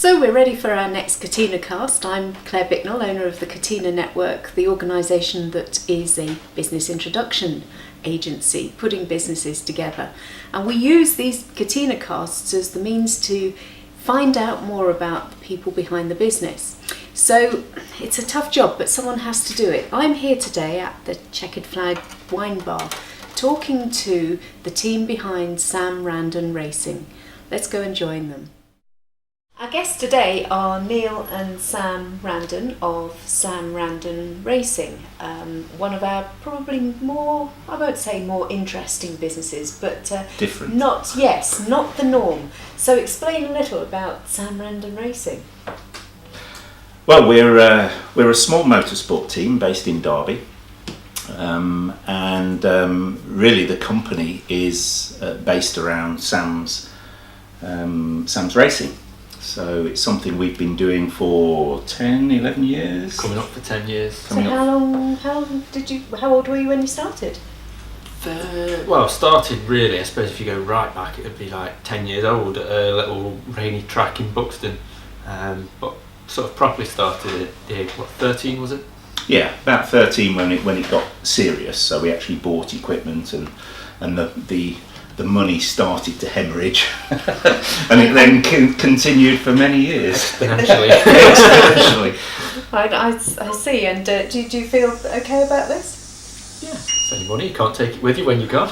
So we're ready for our next Catena Cast. I'm Claire Bicknell, owner of the Catena Network, the organisation that is a business introduction agency, putting businesses together. And we use these Catena Casts as the means to find out more about the people behind the business. So it's a tough job, but someone has to do it. I'm here today at the Checkered Flag Wine Bar, talking to the team behind Sam Randon Racing. Let's go and join them. Our guests today are Neil and Sam Randon of Sam Randon Racing, one of our probably more, I won't say more interesting businesses, but different. Not the norm. So explain a little about Sam Randon Racing. Well, we're a small motorsport team based in Derby, and really the company is based around Sam's racing. So it's something we've been doing for 10, 11 years. Coming up for 10 years. So how old were you when you started? Started really, I suppose if you go right back, it would be like 10 years old at a little rainy track in Buxton. But sort of properly started at the age, 13 was it? Yeah, about 13 when it got serious. So we actually bought equipment and the money started to hemorrhage, and it then continued for many years. Exponentially. I see. And do you feel okay about this? Yeah. It's only money. You can't take it with you when you're gone.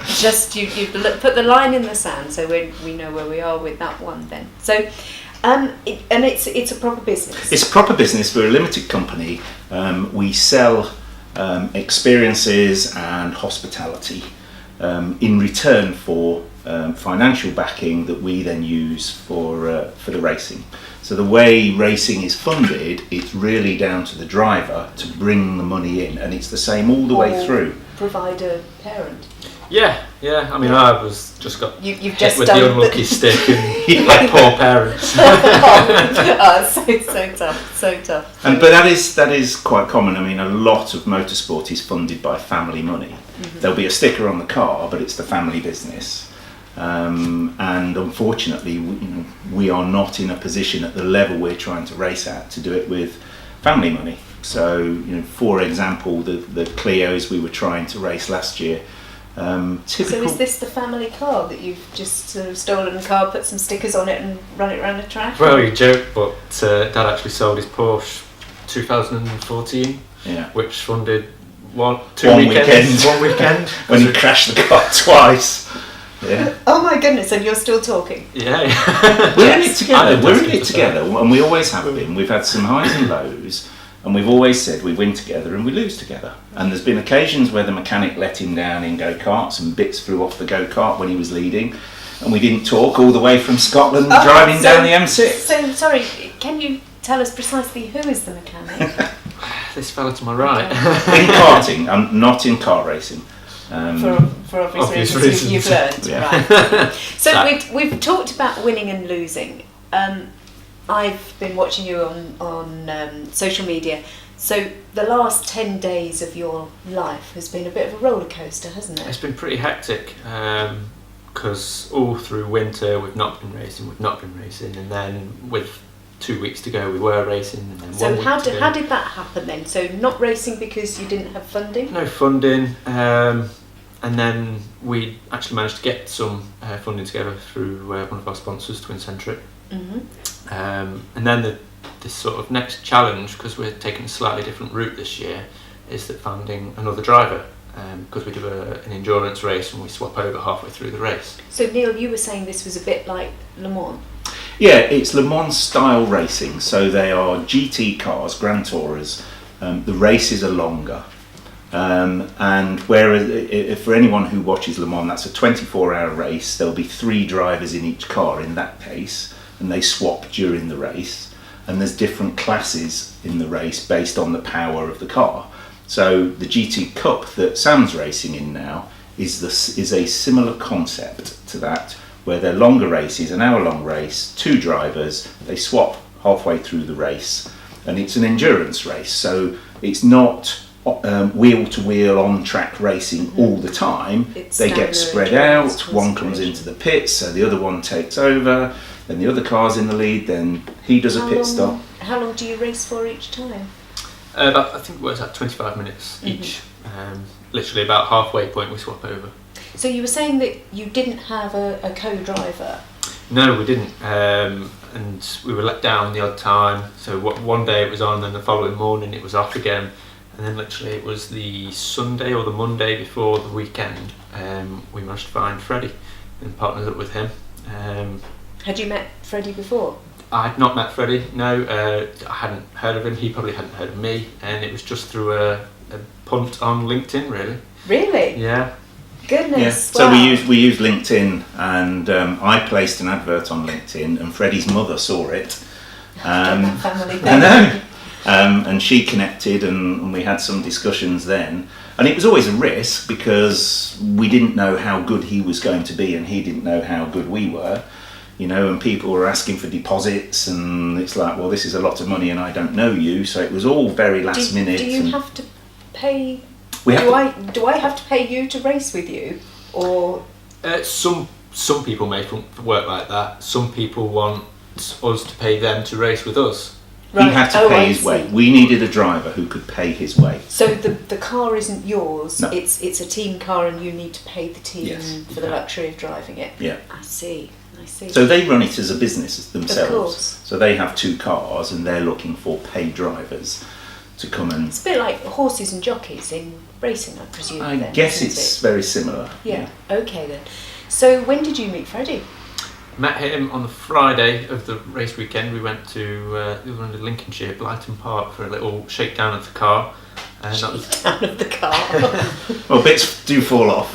Just you put the line in the sand, so we know where we are with that one then. So. It's a proper business. It's a proper business. We're a limited company. We sell experiences and hospitality in return for financial backing that we then use for the racing. So the way racing is funded, it's really down to the driver to bring the money in, and it's the same all the way through. Provider, parent. Yeah. I mean, I was just got you've hit just with done the unlucky stick and had poor parents. So tough. But that is quite common. I mean, a lot of motorsport is funded by family money. Mm-hmm. There'll be a sticker on the car, but it's the family business. And unfortunately, we are not in a position at the level we're trying to race at to do it with family money. So, for example, the Clios we were trying to race last year. So is this the family car that you've just sort of stolen a car, put some stickers on it and run it around the track? Well, you joke, but Dad actually sold his Porsche 2014, which funded one weekend when he crashed the car twice. Yeah. Oh my goodness, and you're still talking? Yeah. We're in it together, and we always have been. We've had some highs and lows. And we've always said we win together and we lose together. And there's been occasions where the mechanic let him down in go-karts and bits flew off the go-kart when he was leading. And we didn't talk all the way from Scotland driving down the M6. So, sorry, can you tell us precisely who is the mechanic? This fella to my right. In karting, I'm not in car racing. For obvious reasons. You've learned. Yeah. Right. So we've talked about winning and losing. I've been watching you on social media. So the last 10 days of your life has been a bit of a roller coaster, hasn't it? It's been pretty hectic because all through winter we've not been racing, and then with 2 weeks to go we were racing, and then so how did that happen then? So not racing because you didn't have funding? No funding, and then we actually managed to get some funding together through one of our sponsors, Twin Centric. Mm-hmm. And then the sort of next challenge, because we're taking a slightly different route this year, is that finding another driver, because we do an endurance race and we swap over halfway through the race. So Neil, you were saying this was a bit like Le Mans? Yeah, it's Le Mans style racing, so they are GT cars, Grand Tourers. The races are longer. And whereas for anyone who watches Le Mans, that's a 24-hour race. There'll be 3 drivers in each car in that case, and they swap during the race. And there's different classes in the race based on the power of the car. So the GT Cup that Sam's racing in now is a similar concept to that, where they're longer races, an hour-long race, 2 drivers, they swap halfway through the race, and it's an endurance race. So it's not wheel-to-wheel on-track racing all the time. They get spread out. One comes into the pits, so the other one takes over. then the other car's in the lead, then he does a pit stop. How long do you race for each time? I think it works out 25 minutes each. Literally about halfway point we swap over. So you were saying that you didn't have a co-driver? No, we didn't, and we were let down the odd time. So one day it was on, and the following morning it was off again, and then literally it was the Sunday or the Monday before the weekend. We managed to find Freddie and partnered up with him. Had you met Freddie before? I had not met Freddie. No, I hadn't heard of him. He probably hadn't heard of me, and it was just through a punt on LinkedIn, really. Really? Yeah. Goodness. Yeah. So we used LinkedIn, and I placed an advert on LinkedIn, and Freddie's mother saw it. Family I know. And she connected, and we had some discussions then. And it was always a risk because we didn't know how good he was going to be, and he didn't know how good we were. You know, and people were asking for deposits, and it's like, well, this is a lot of money, and I don't know you. So it was all very last minute. Do you have to pay? Do I have to pay you to race with you, or some people make it work like that. Some people want us to pay them to race with us. Right. He had to pay his way. We needed a driver who could pay his way. So the car isn't yours. No. It's a team car, and you need to pay the team Yes. for the luxury of driving it. Yeah. I see. So they run it as a business themselves. Of course. So they have 2 cars, and they're looking for paid drivers to come and. It's a bit like horses and jockeys in racing, I presume. I then, guess isn't it's it? very similar. Yeah. Okay then. So when did you meet Freddie? Met him on the Friday of the race weekend. We went to Lincolnshire, Blyton Park, for a little shakedown of the car. And that was Down of the car. Well, bits do fall off.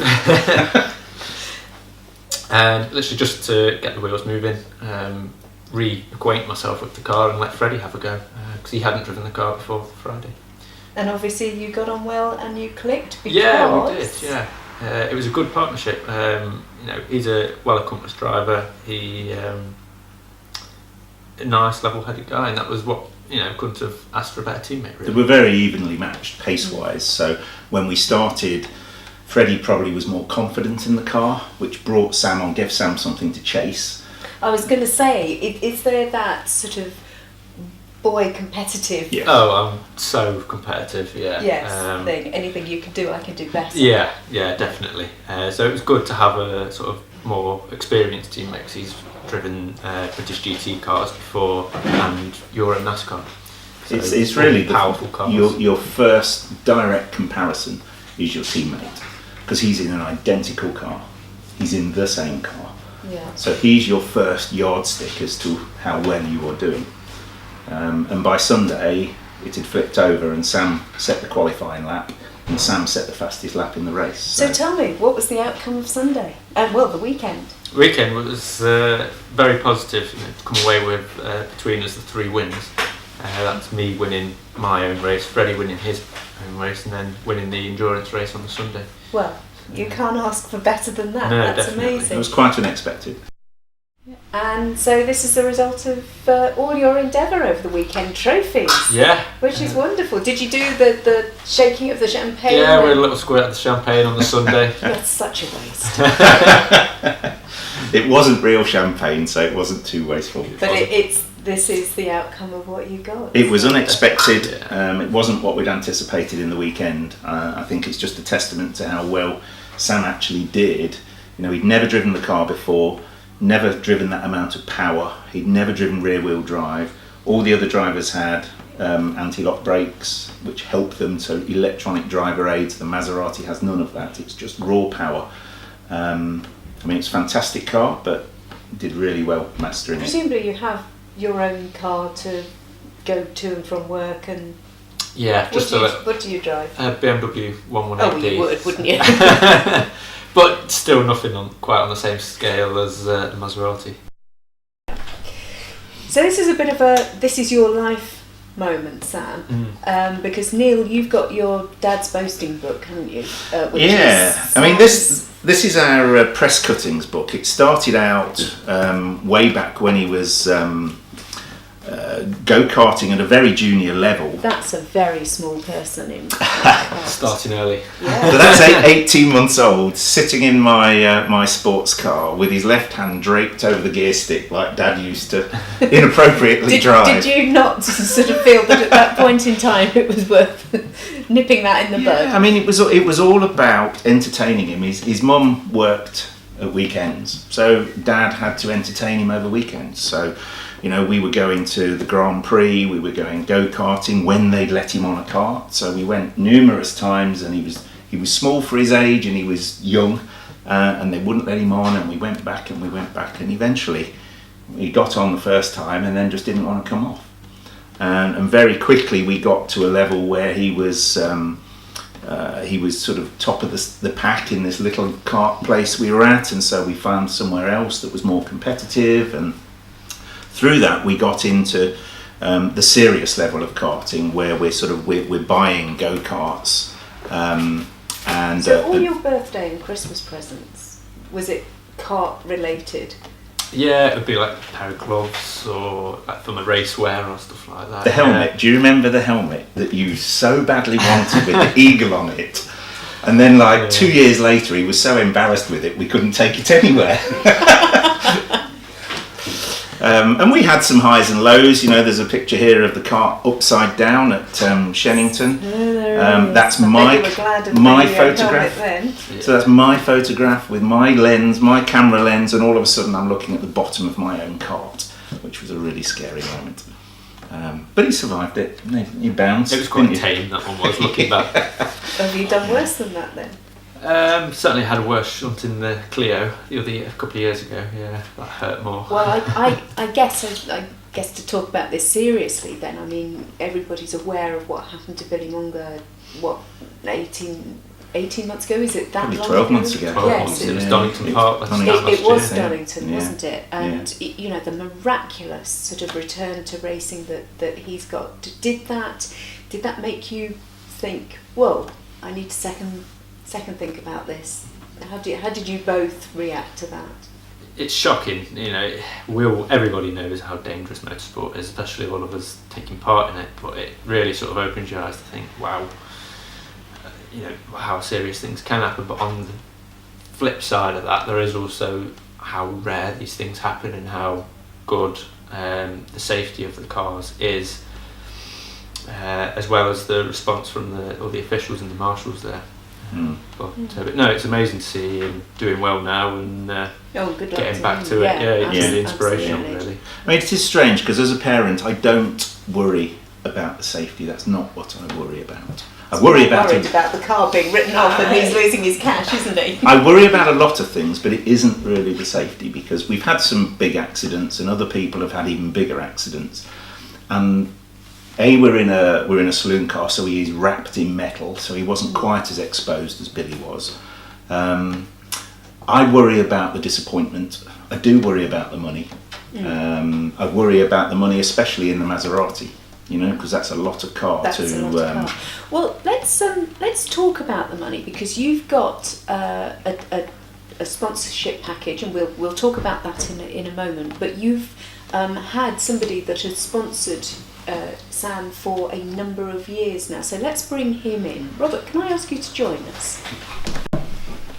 And literally just to get the wheels moving, reacquaint myself with the car and let Freddie have a go, because he hadn't driven the car before Friday. And obviously you got on well and you clicked because... Yeah, we did, yeah. It was a good partnership. He's a well-accomplished driver. He a nice, level-headed guy, and that was what, couldn't have asked for a better teammate, really. They were very evenly matched pace-wise. So when we started, Freddie probably was more confident in the car, which brought Sam on, gave Sam something to chase. I was going to say, is there that sort of boy competitive... Yes. Oh, I'm so competitive, yeah. Yes, thing. Anything you can do, I can do better. Yeah, definitely. So it was good to have a sort of more experienced teammate, because he's driven British GT cars before and Euro NASCAR. So it's really powerful cars. Your first direct comparison is your teammate, because he's in an identical car. He's in the same car. Yeah. So he's your first yardstick as to how well you are doing. And by Sunday, it had flipped over, and Sam set the qualifying lap, and Sam set the fastest lap in the race. So tell me, what was the outcome of Sunday? The weekend. Weekend was very positive. To come away with between us the 3 wins. That's me winning my own race, Freddie winning his own race, and then winning the endurance race on the Sunday. Well, you can't ask for better than that. No, That's definitely. amazing. It was quite unexpected. And so this is the result of all your endeavour over the weekend, trophies. Yeah. Which is wonderful. Did you do the shaking of the champagne? Yeah, we had a little squirt of the champagne on the Sunday. That's such a waste. It wasn't real champagne, so it wasn't too wasteful. But this is the outcome of what you got. It was unexpected. It wasn't what we'd anticipated in the weekend. I think it's just a testament to how well Sam actually did. He'd never driven the car before, never driven that amount of power. He'd never driven rear-wheel drive. All the other drivers had anti-lock brakes, which help them. So electronic driver aids. The Maserati has none of that. It's just raw power. It's a fantastic car, but did really well mastering it. Presumably you have your own car to go to and from work, and Yeah, what do you drive? BMW 118D. Oh, you would, wouldn't you? But still nothing quite on the same scale as the Maserati. So this is a bit of this is your life moment, Sam, because Neil, you've got your dad's boasting book, haven't you? This is our press cuttings book. It started out way back when he was go-karting at a very junior level. That's a very small person in Starting early. Yeah. So that's 18 months old, sitting in my sports car with his left hand draped over the gear stick like Dad used to inappropriately drive. Did you not sort of feel that at that point in time it was worth nipping that in the bud? I mean, it was all about entertaining him. His mum worked at weekends, so Dad had to entertain him over weekends. So, we were going to the Grand Prix, we were going go-karting when they'd let him on a kart. So we went numerous times, and he was small for his age, and he was young, and they wouldn't let him on, and we went back, and eventually he got on the first time, and then just didn't want to come off. And very quickly we got to a level where he was sort of top of the pack in this little kart place we were at, and so we found somewhere else that was more competitive, and through that we got into the serious level of karting, where we're buying go-karts. So all your birthday and Christmas presents, was it kart related? Yeah, it would be like a pair of gloves or like from a race wear or stuff like that. The helmet, do you remember the helmet that you so badly wanted with the eagle on it? And then 2 years later he was so embarrassed with it we couldn't take it anywhere. And we had some highs and lows. There's a picture here of the kart upside down at Shennington. That's my photograph. So that's my photograph with my lens, my camera lens, and all of a sudden I'm looking at the bottom of my own kart, which was a really scary moment. But he survived it. He bounced. It was quite tame, that one was, looking back. Have you done worse than that then? Certainly had a worse shunt in the Clio a couple of years ago. Yeah, that hurt more. Well, I guess to talk about this seriously then, I mean, everybody's aware of what happened to Billy Munger, 18 months ago, is it that Probably long 12 ago? months ago. Yes. It was Donington Park. It was year. Donington, Yeah. wasn't it? And the miraculous sort of return to racing that he's got. Did that make you think, whoa, I need to second think about this? How did you both react to that? It's shocking, everybody knows how dangerous motorsport is, especially all of us taking part in it, but it really sort of opens your eyes to think, wow, how serious things can happen. But on the flip side of that, there is also how rare these things happen and how good the safety of the cars is, as well as the response from all the officials and the marshals there. But no, it's amazing to see him doing well now and getting back to it. Yeah, it's really inspirational, really. I mean, it is strange because as a parent, I don't worry about the safety. That's not what I worry about. I worry about the car being written off and he's losing his cash, isn't he? I worry about a lot of things, but it isn't really the safety, because we've had some big accidents and other people have had even bigger accidents. And we're in a saloon car, so he's wrapped in metal, so he wasn't quite as exposed as Billy was. I worry about the disappointment. I do worry about the money. I worry about the money, especially in the Maserati, because that's a lot of car. Well, let's talk about the money, because you've got a sponsorship package, and we'll talk about that in a moment. But you've had somebody that has sponsored Sam for a number of years now, so let's bring him in. Robert, can I ask you to join us?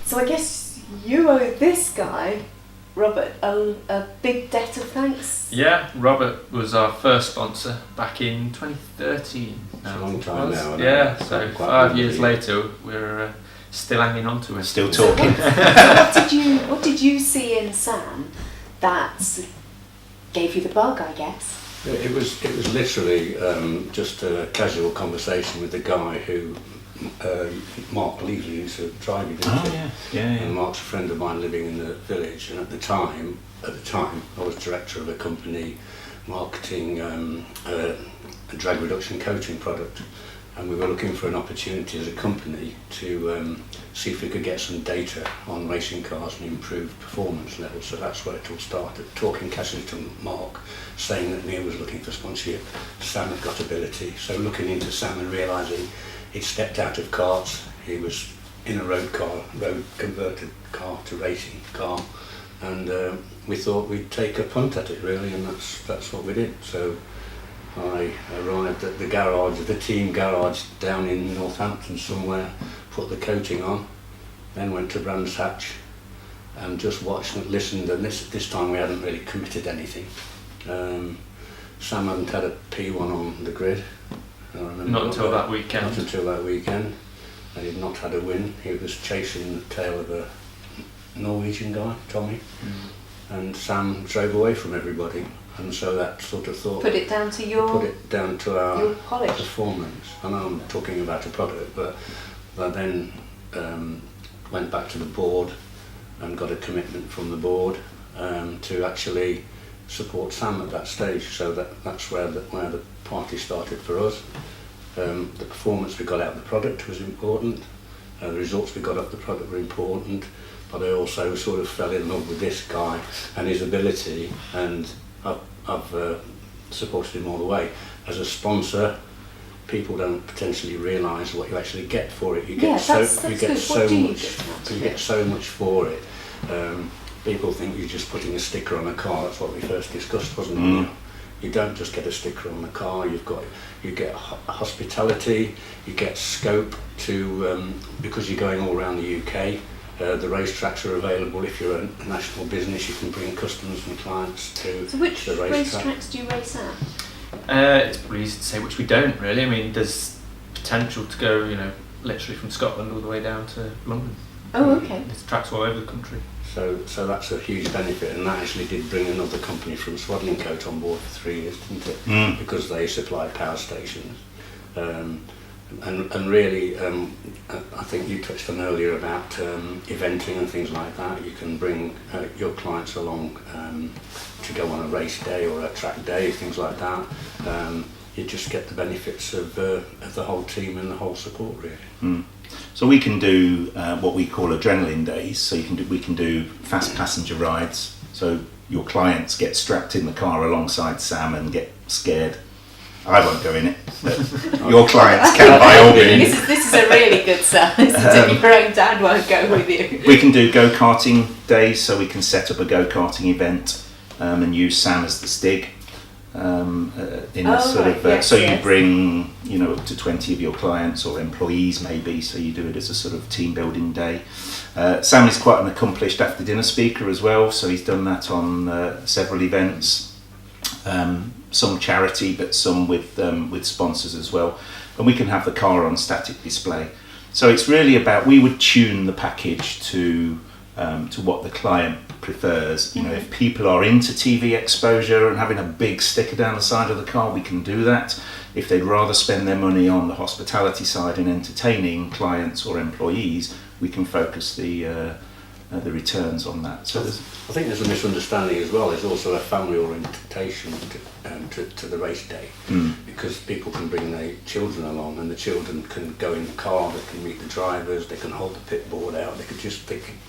So I guess you owe this guy, Robert, a big debt of thanks. Yeah, Robert was our first sponsor back in 2013. It's a long time now. Yeah, so 5 years later we're still hanging on to him. Still talking. So what did you see in Sam that gave you the bug, I guess? It was literally just a casual conversation with the guy who Mark Leasley used to drive you, didn't he? Yeah. And Mark's a friend of mine living in the village, and at the time I was director of a company marketing a drag reduction coating product, and we were looking for an opportunity as a company to see if we could get some data on racing cars and improve performance levels. So that's where it all started, talking casually to Mark, saying that Neil was looking for sponsorship. Sam had got ability, so looking into Sam and realising he'd stepped out of karts, he was in a road converted car to racing car, and we thought we'd take a punt at it really, and that's what we did. So I arrived at the garage, the team garage down in Northampton somewhere, put the coating on, then went to Brands Hatch and just watched and listened, and this time we hadn't really committed anything. Sam hadn't had a P1 on the grid. I remember Not until that weekend. Not until that weekend. And he'd not had a win. He was chasing the tail of a Norwegian guy, Tommy. And Sam drove away from everybody. And so that sort of thought... Put it down to our polish. performance. I know I'm talking about a product, but I then went back to the board and got a commitment from the board to actually support Sam at that stage. So that's where the party started for us. The performance we got out of the product was important. The results we got off the product were important. But I also sort of fell in love with this guy and his ability, and I've supported him all the way. As a sponsor, people don't potentially realise what you actually get for it. You get so much for it. People think you're just putting a sticker on a car. That's what we first discussed, wasn't it? You don't just get a sticker on the car. You get hospitality. You get scope to because you're going all around the UK. The racetracks are available. If you're a national business, you can bring customers and clients to So which the racetrack. racetracks do you race at? It's probably easy to say which we don't really. I mean, there's potential to go, literally from Scotland all the way down to London. Oh, okay. There's tracks all over the country. So that's a huge benefit, and that actually did bring another company from Swaddling Coat on board for 3 years, didn't it? Because they supplied power stations. And really, I think you touched on earlier about eventing and things like that. You can bring your clients along to go on a race day or a track day, things like that. You just get the benefits of the whole team and the whole support, really. So we can do what we call adrenaline days. So we can do fast passenger rides. So your clients get strapped in the car alongside Sam and get scared. I won't go in it, but your clients can by all means. This is a really good sell, isn't it? Your own dad won't go with you. We can do go-karting days, so we can set up a go-karting event and use Sam as the stig. So you bring up to 20 of your clients or employees maybe, so you do it as a sort of team building day. Sam is quite an accomplished after dinner speaker as well, so he's done that on several events, some charity but some with sponsors as well, and we can have the car on static display. So it's really about, we would tune the package to what the client prefers. If people are into TV exposure and having a big sticker down the side of the car, we can do that. If they'd rather spend their money on the hospitality side and entertaining clients or employees, we can focus the returns on that. So I think there's a misunderstanding as well. There's also a family orientation to the race day, because people can bring their children along, and the children can go in the car, they can meet the drivers, they can hold the pit board out, they can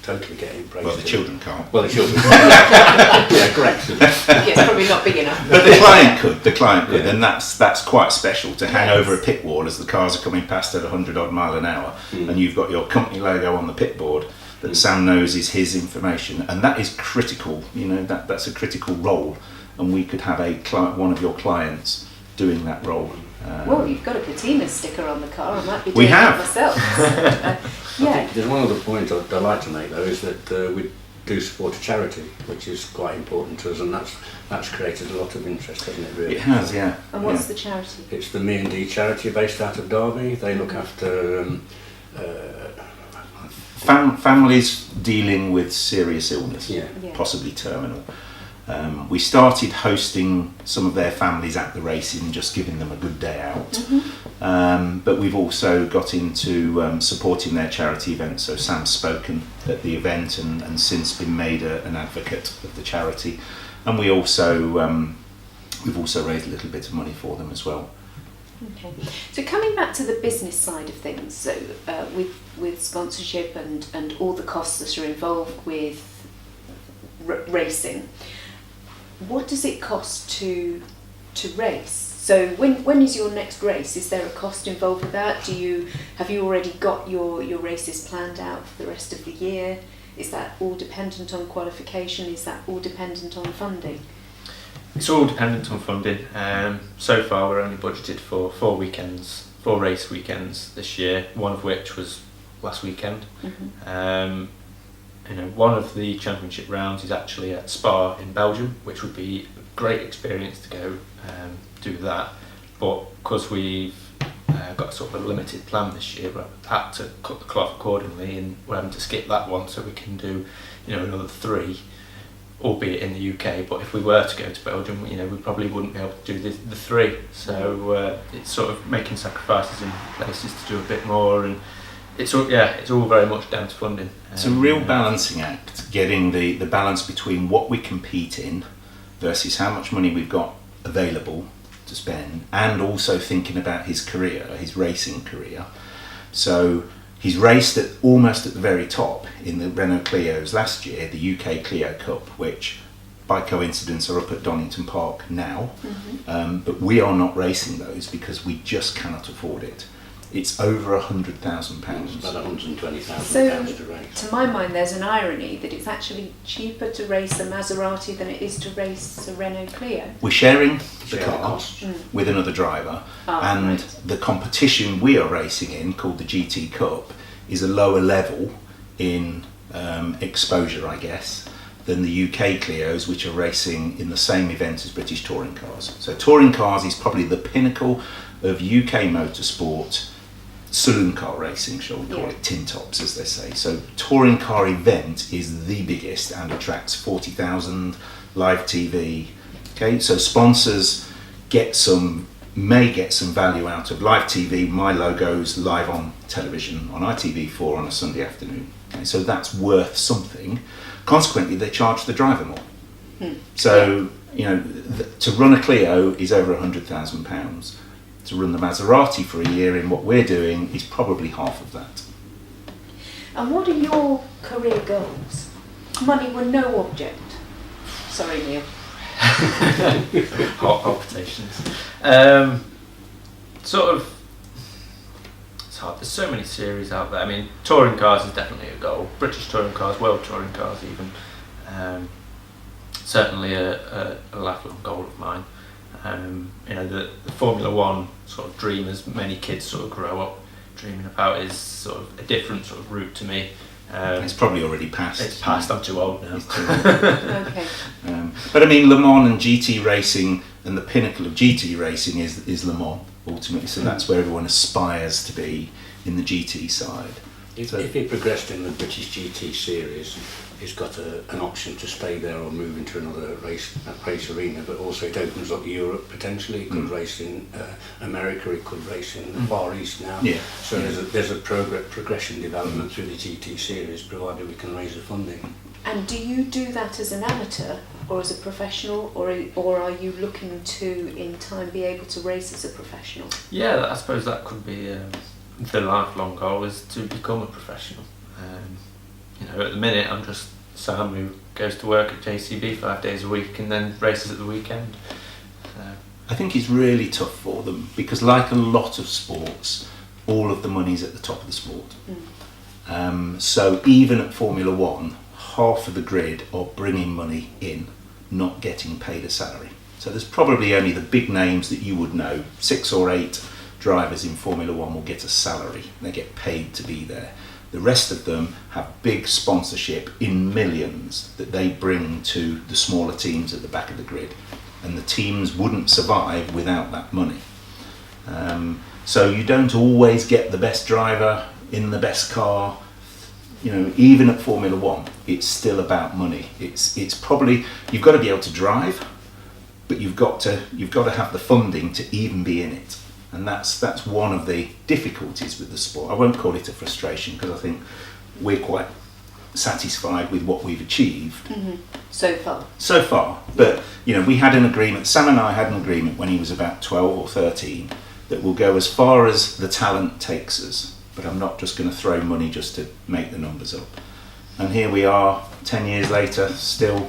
totally get embraced. Well, the children can't. Well, the children can't. Yeah, correct. Yeah, it's probably not big enough. But the client could, and that's quite special to hang over a pit wall as the cars are coming past at 100 odd mile an hour, and you've got your company logo on the pit board that Sam knows is his information, and that is critical. That's a critical role, and we could have one of your clients doing that role. Well, you've got a Catena sticker on the car. I might be doing that myself. Yeah. There's one other point I'd like to make though, is that we do support a charity, which is quite important to us, and that's created a lot of interest, hasn't it? Really. It has, yeah. And what's the charity? It's the Me and D charity based out of Derby. They look after families dealing with serious illness, possibly terminal. We started hosting some of their families at the races and just giving them a good day out. But we've also got into supporting their charity events. So Sam's spoken at the event and since been made an advocate of the charity. And we've also raised a little bit of money for them as well. Okay, so coming back to the business side of things, so with sponsorship and all the costs that are involved with racing, what does it cost to race? So when is your next race? Is there a cost involved with that? Have you already got your races planned out for the rest of the year? Is that all dependent on qualification? Is that all dependent on funding? It's all dependent on funding. So far we're only budgeted for 4 race weekends this year, one of which was last weekend. One of the championship rounds is actually at Spa in Belgium, which would be a great experience to go do that. But because we've got sort of a limited plan this year, we've had to cut the cloth accordingly, and we're having to skip that one so we can do another 3, albeit in the UK. But if we were to go to Belgium, we probably wouldn't be able to do the 3. So it's sort of making sacrifices in places to do a bit more, and it's all very much down to funding. It's a real balancing act, getting the balance between what we compete in versus how much money we've got available to spend, and also thinking about his racing career. So he's raced almost at the very top in the Renault Clios last year, the UK Clio Cup, which by coincidence are up at Donington Park now. But we are not racing those because we just cannot afford it. It's over £100,000. It's about £120,000 So, to race. to my mind, there's an irony that it's actually cheaper to race a Maserati than it is to race a Renault Clio. We're sharing the Share car costs. with another driver, and Right. the competition we are racing in, called the GT Cup, is a lower level in exposure, I guess, than the UK Clios, which are racing in the same event as British touring cars. So touring cars is probably the pinnacle of UK motorsport, saloon car racing, shall we call it, tin tops as they say. So touring car event is the biggest and attracts 40,000 live TV. Okay, so sponsors may get some value out of live TV. My logo's live on television on ITV4 on a Sunday afternoon. Okay, so that's worth something. Consequently, they charge the driver more. So to run a Clio is over £100,000. To run the Maserati for a year in what we're doing is probably half of that. And what are your career goals? Money were no object. Sorry, Neil. Hot palpitations. It's hard. There's so many series out there. I mean, touring cars is definitely a goal. British touring cars, world touring cars even. Certainly a lifelong goal of mine. The Formula One sort of dream, as many kids sort of grow up dreaming about, is sort of a different sort of route to me. It's probably already passed. It's passed. I'm too old now. Okay. But I mean, Le Mans and GT racing, and the pinnacle of GT racing is Le Mans ultimately. So that's where everyone aspires to be in the GT side. If he progressed in the British GT series, he's got an option to stay there or move into another race arena, but also it opens up Europe potentially. He could race in America, he could race in the Far East now. So there's a progression development through the GT series, provided we can raise the funding. And do you do that as an amateur or as a professional, or are you looking to in time be able to race as a professional? Yeah, I suppose that could be the lifelong goal, is to become a professional. At the minute I'm just Sam who goes to work at JCB 5 days a week and then races at the weekend. I think it's really tough for them because, like a lot of sports, all of the money's at the top of the sport. So even at Formula One, half of the grid are bringing money in, not getting paid a salary. So there's probably only the big names that you would know. 6 or 8 drivers in Formula One will get a salary. They get paid to be there. The rest of them have big sponsorship in millions that they bring to the smaller teams at the back of the grid, and the teams wouldn't survive without that money. So you don't always get the best driver in the best car. Even at Formula One, it's still about money. It's probably, you've got to be able to drive, but you've got to have the funding to even be in it. And that's one of the difficulties with the sport. I won't call it a frustration because I think we're quite satisfied with what we've achieved so far. But we had an agreement. Sam and I had an agreement when he was about 12 or 13 that we'll go as far as the talent takes us. But I'm not just going to throw money just to make the numbers up. And here we are, 10 years later, still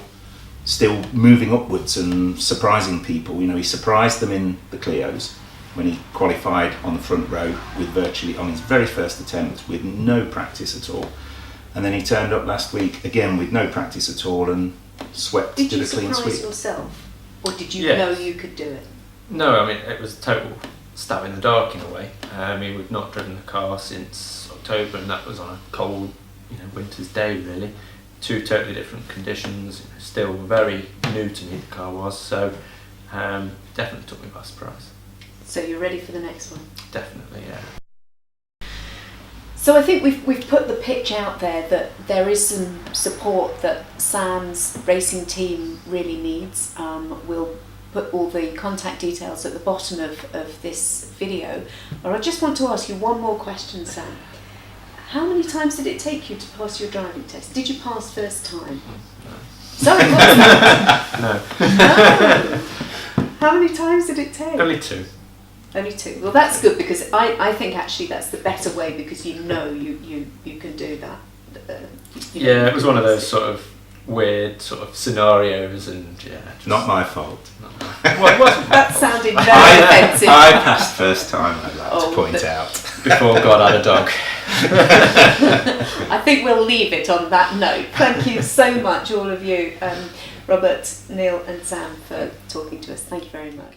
moving upwards and surprising people. He surprised them in the Clios when he qualified on the front row with virtually on his very first attempt with no practice at all. And then he turned up last week again with no practice at all and did a clean sweep. Did you surprise yourself? Or did you Yes. know you could do it? No, I mean, it was total stab in the dark in a way. I mean, we've not driven the car since October, and that was on a cold, winter's day really. Two totally different conditions. Still very new to me, the car was, so definitely took me by surprise. So you're ready for the next one? Definitely, yeah. So I think we've put the pitch out there that there is some support that Sam's racing team really needs. We'll put all the contact details at the bottom of this video. But I just want to ask you one more question, Sam. How many times did it take you to pass your driving test? Did you pass first time? No. Sorry, what's that? No. No. How many times did it take? Only 2. Only 2. Well, that's good, because I think actually that's the better way, because you can do that. Yeah, it was one of those sort of weird sort of scenarios, and just Not my fault. Well, it wasn't. That sounded very offensive. I passed first time, I'd like to point but- out. Before God had a dog. I think we'll leave it on that note. Thank you so much, all of you, Robert, Neil and Sam, for talking to us. Thank you very much.